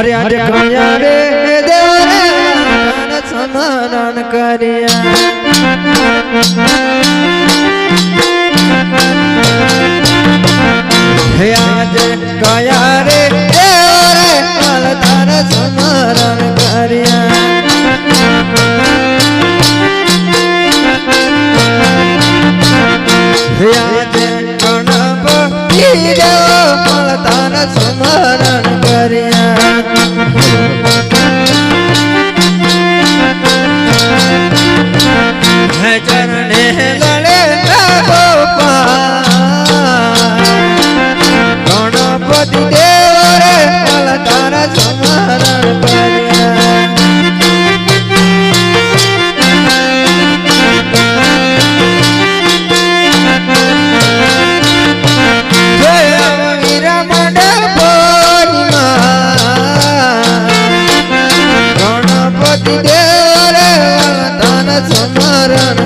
હરે આજે કયા રે દેવરે તન સમરણ કર્યા હે આજે કયા રે દેવરે તન સમરણ કર્યા હે આજે ગણપતિ દેવ તન સમરણ કર્યા ચરણે લડે ગણપતિ દેવ રે તારા સમરણ કર્યા જય વીરા મંડળ ગણપતિ દેવ રે તારા સમરણ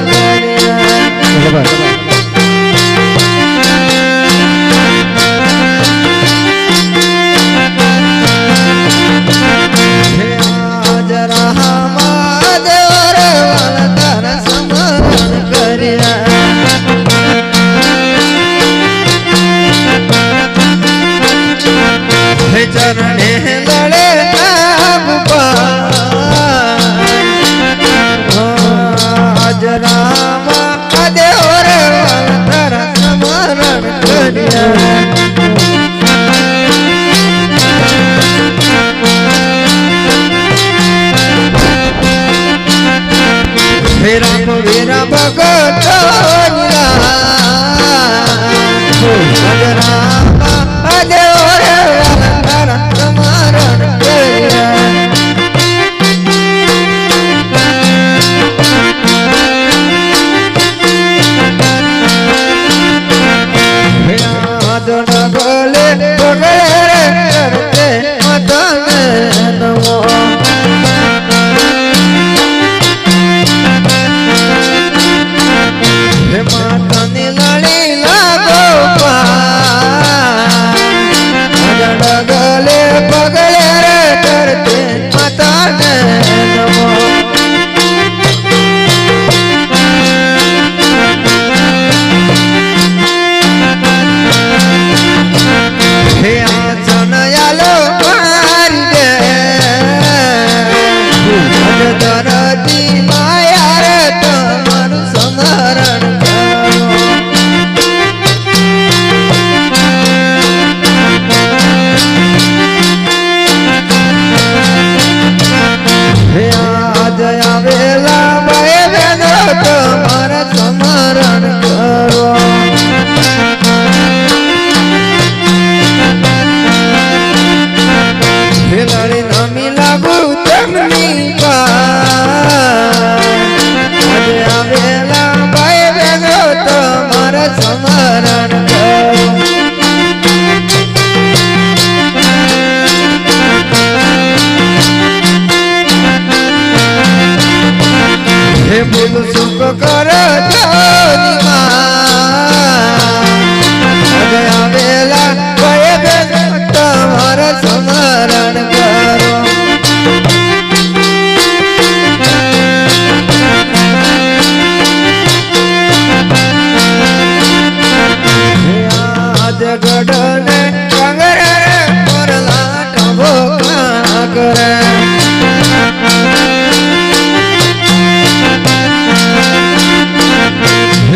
ચરણે લડે હાજરામાં દેવ રે તારા સમરણ કર્યા વીરા વીરા ભગત હાજરામાં દેવ રે તારા સમરણ કર્યા ગલે પગલે કરતે મતને નમો હે માતાની લડી લાગો ગલે પગલે કરતે મતને નમો હે આસનયાલો મારી દે દરદી માયા રે તમારું સમરણ હે આજ આવેલા ભાઈ બહેનો તમારા સમરણ કરો લડી નમી લાગુ તેમની આજે આવેલા ભાઈ બહેનો તમારા સમરણ કરો હે બોલ સુખ કર આજે આવેલા ભાઈ બહેનો તમારા સમરણ કરો ગડને કંગરે પરલા ટભો કરે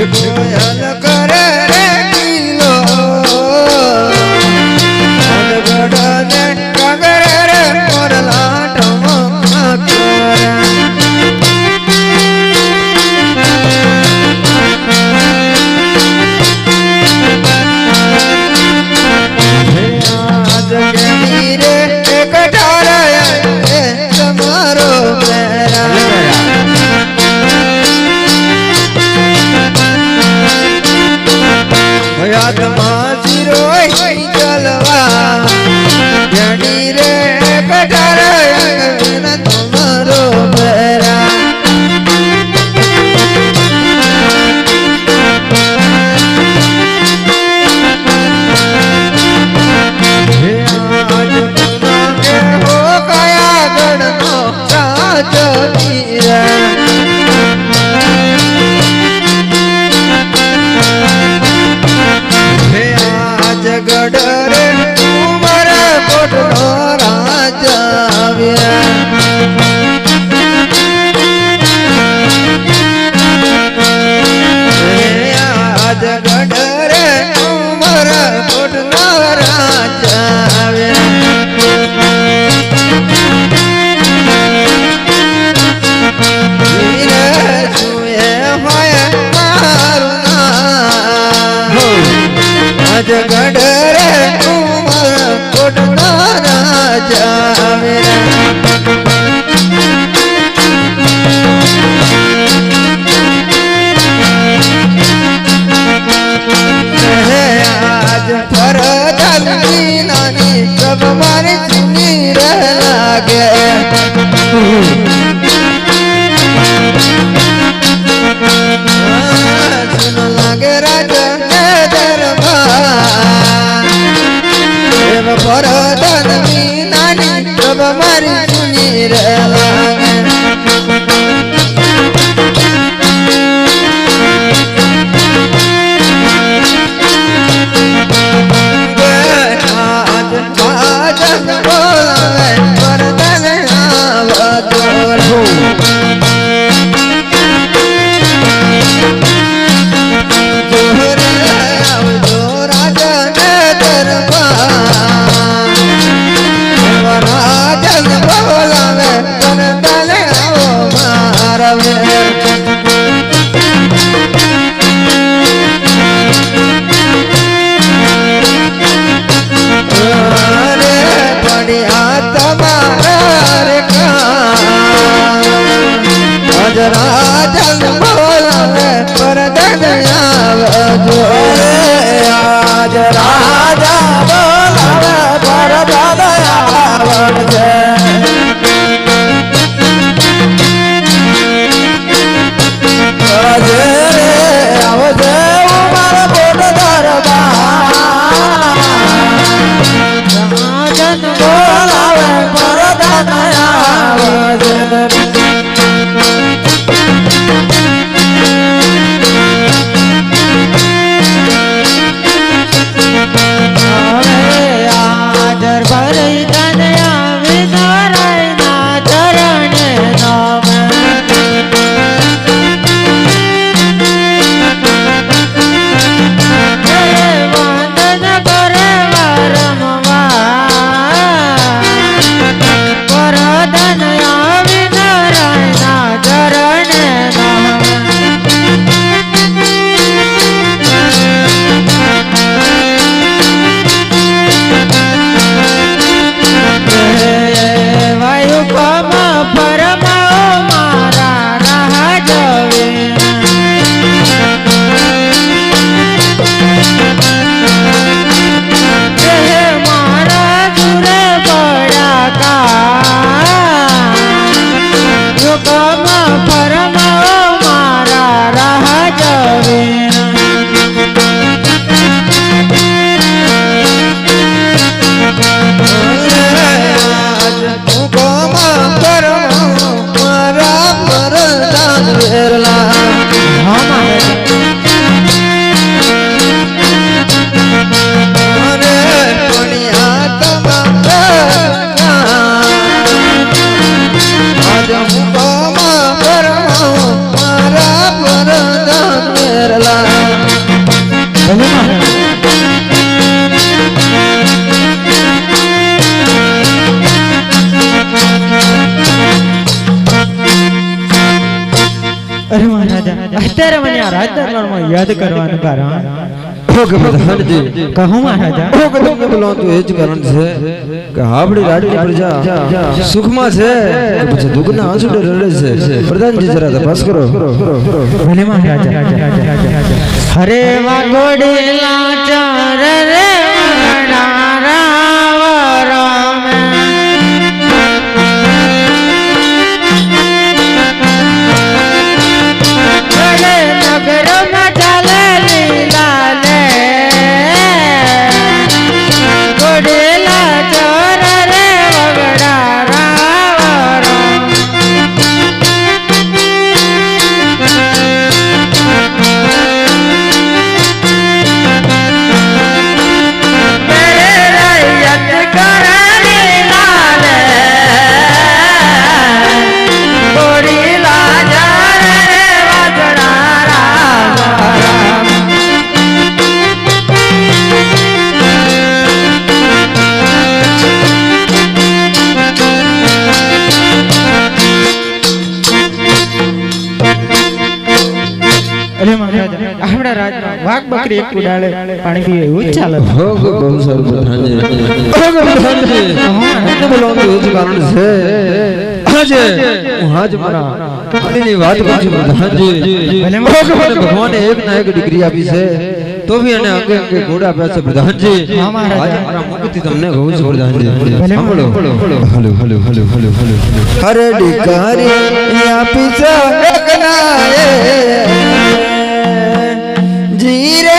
કોયલ કરે રે કિલો ગડને કંગરે રે પરલા ટભો કરે તમારો યાદમાં શિરો ચલવા જડી રે કટાર તમારો બેરા આજ રાજગઢ રે ઉમર કોટનો રાજા આવે વીર સુએ હોય મારું નામ રાજગઢ રે ઉમર કોટનો રાજા આવે आज फरदल नानी सब मारे चुनी रह लागे सुन लागे राजा दरबार फरदल नानी सब मारे चुनी रह लागे राजन बोलावे परदन आवजो आज राजा बोलावे परदन आवजो राजे रे आवजे उमर कोट दरबार राजन बोलावे परदन आवजो अरे महाराजा અત્યારે મને આ રાજ દરબારમાં યાદ કરવાનું કારણ કહું મહારાજા બોલો તો એ જ કારણ છે કે આપણી રાજની પ્રજા સુખમાં છે કે પછી દુઃખના આંસુડે રડે છે પ્રધાનજી જરા તપાસ કરો ભલે મહારાજા હરે વાગોડેલા ચાર રે અરે મહારાજા આપણા રાજમાં વાઘ બકરી એક ઉડાડે પાણી પીવે એવું જ ચાલે हो गो बहुत सारे प्रधान जी हो गो प्रधान जी मैं बोलूं तो ये कारण से आज હું આજ મારા પાણીની વાત કરું છું પ્રધાન જી હો ગો ભગવાને એક ના એક ડિગ્રી આપી છે તો ભી એને અંગે અંગે ઘોડા આપ્યા છે પ્રધાન જી આજ મારા મુખથી તમને કહું છું પ્રધાન જી સાંભળો hello hello hello hello hello હરે ડિકારી આપી છે એક ના જીરે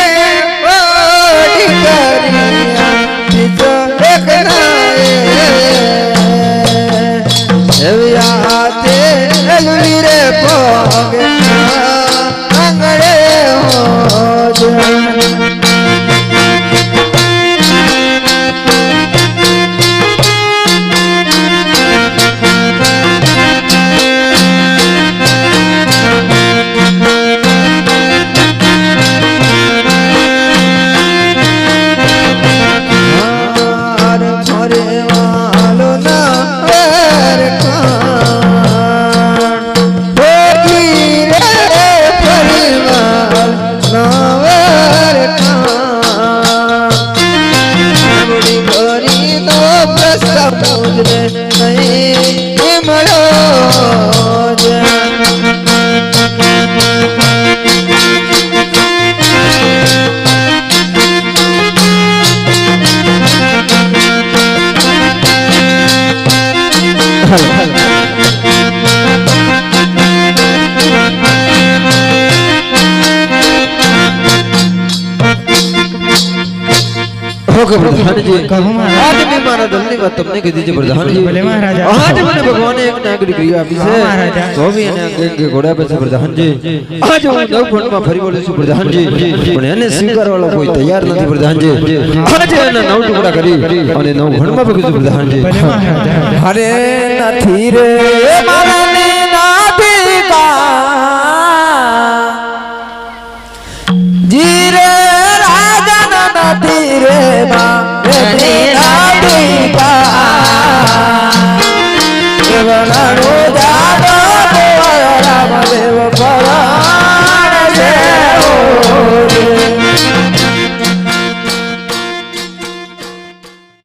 ओके प्रधान जी कहूं आज मैं मारा दलनी बात तुमने कह दीजिए प्रधान जी बोले महाराजा आज मैंने भगवान ने एक नागरिक क्रिया आपी से महाराजा तो भी એને અંગે ઘોડા पे प्रधान जी आज હું નવ ફોનમાં ફરી બોલું છું પ્રધાન जी પણ એને સ્વીકારવાળો કોઈ તૈયાર નથી પ્રધાન जी આજે એને નવ ટુકડા કરી અને નવ ભણમાં પકડ્યું પ્રધાન जी બોલે મહારાજા અરે નથી રે મારાને નાથી કા જીરે રાજા નથી રે મારે નાથી કા કેવળ રોજા